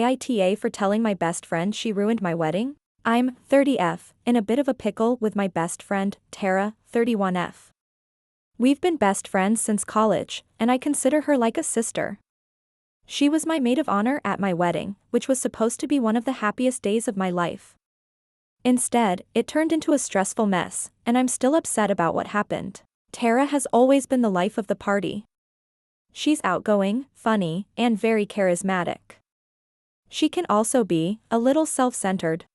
Aita for telling my best friend she ruined my wedding? I'm 30F, in a bit of a pickle with my best friend, Tara, 31F. We've been best friends since college, and I consider her like a sister. She was my maid of honor at my wedding, which was supposed to be one of the happiest days of my life. Instead, it turned into a stressful mess, and I'm still upset about what happened. Tara has always been the life of the party. She's outgoing, funny, and very charismatic. She can also be a little self-centered.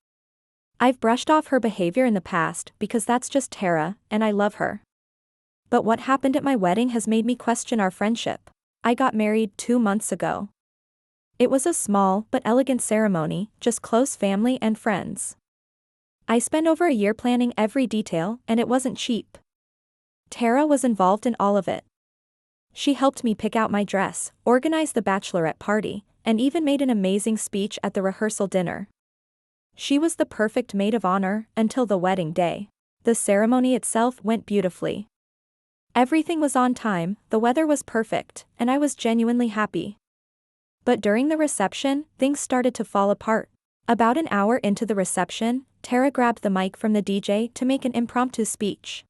I've brushed off her behavior in the past because that's just Tara, and I love her. But what happened at my wedding has made me question our friendship. I got married 2 months ago. It was a small but elegant ceremony, just close family and friends. I spent over a year planning every detail, and it wasn't cheap. Tara was involved in all of it. She helped me pick out my dress, organize the bachelorette party, and even made an amazing speech at the rehearsal dinner. She was the perfect maid of honor until the wedding day. The ceremony itself went beautifully. Everything was on time, the weather was perfect, and I was genuinely happy. But during the reception, things started to fall apart. About an hour into the reception, Tara grabbed the mic from the DJ to make an impromptu speech.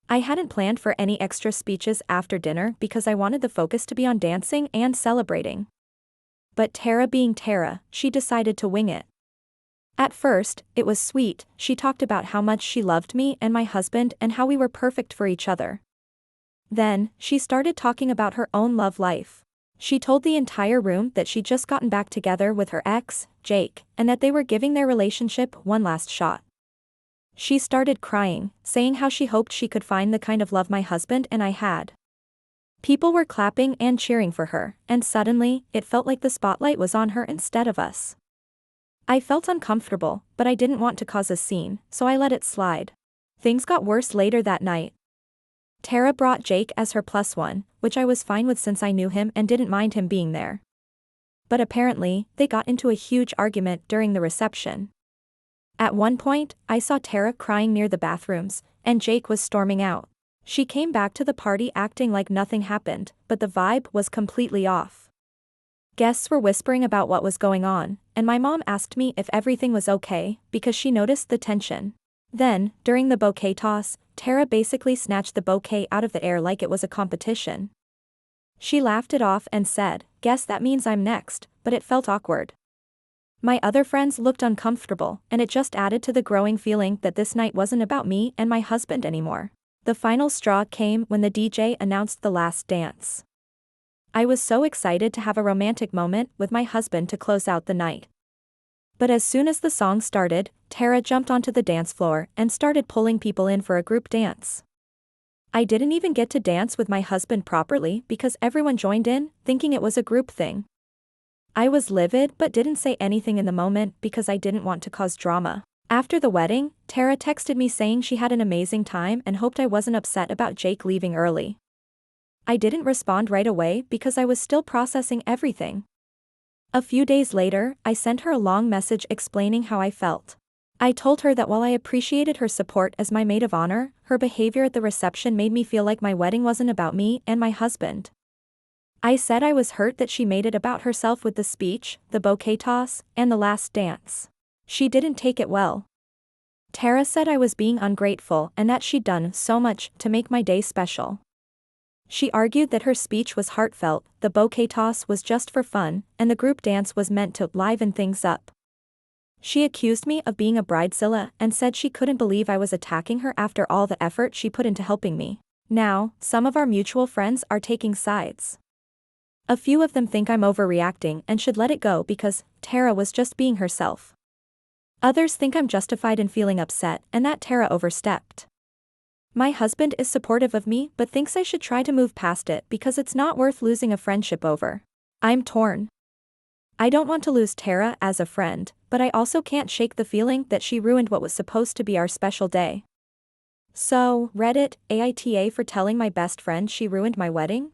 I hadn't planned for any extra speeches after dinner because I wanted the focus to be on dancing and celebrating. But Tara being Tara, she decided to wing it. At first, it was sweet. She talked about how much she loved me and my husband and how we were perfect for each other. Then, she started talking about her own love life. She told the entire room that she'd just gotten back together with her ex, Jake, and that they were giving their relationship one last shot. She started crying, saying how she hoped she could find the kind of love my husband and I had. People were clapping and cheering for her, and suddenly, it felt like the spotlight was on her instead of us. I felt uncomfortable, but I didn't want to cause a scene, so I let it slide. Things got worse later that night. Tara brought Jake as her plus one, which I was fine with since I knew him and didn't mind him being there. But apparently, they got into a huge argument during the reception. At one point, I saw Tara crying near the bathrooms, and Jake was storming out. She came back to the party acting like nothing happened, but the vibe was completely off. Guests were whispering about what was going on, and my mom asked me if everything was okay, because she noticed the tension. Then, during the bouquet toss, Tara basically snatched the bouquet out of the air like it was a competition. She laughed it off and said, "Guess that means I'm next," but it felt awkward. My other friends looked uncomfortable, and it just added to the growing feeling that this night wasn't about me and my husband anymore. The final straw came when the DJ announced the last dance. I was so excited to have a romantic moment with my husband to close out the night. But as soon as the song started, Tara jumped onto the dance floor and started pulling people in for a group dance. I didn't even get to dance with my husband properly because everyone joined in, thinking it was a group thing. I was livid but didn't say anything in the moment because I didn't want to cause drama. After the wedding, Tara texted me saying she had an amazing time and hoped I wasn't upset about Jake leaving early. I didn't respond right away because I was still processing everything. A few days later, I sent her a long message explaining how I felt. I told her that while I appreciated her support as my maid of honor, her behavior at the reception made me feel like my wedding wasn't about me and my husband. I said I was hurt that she made it about herself with the speech, the bouquet toss, and the last dance. She didn't take it well. Tara said I was being ungrateful and that she'd done so much to make my day special. She argued that her speech was heartfelt, the bouquet toss was just for fun, and the group dance was meant to liven things up. She accused me of being a bridezilla and said she couldn't believe I was attacking her after all the effort she put into helping me. Now, some of our mutual friends are taking sides. A few of them think I'm overreacting and should let it go because Tara was just being herself. Others think I'm justified in feeling upset and that Tara overstepped. My husband is supportive of me but thinks I should try to move past it because it's not worth losing a friendship over. I'm torn. I don't want to lose Tara as a friend, but I also can't shake the feeling that she ruined what was supposed to be our special day. So, Reddit, Aita for telling my best friend she ruined my wedding?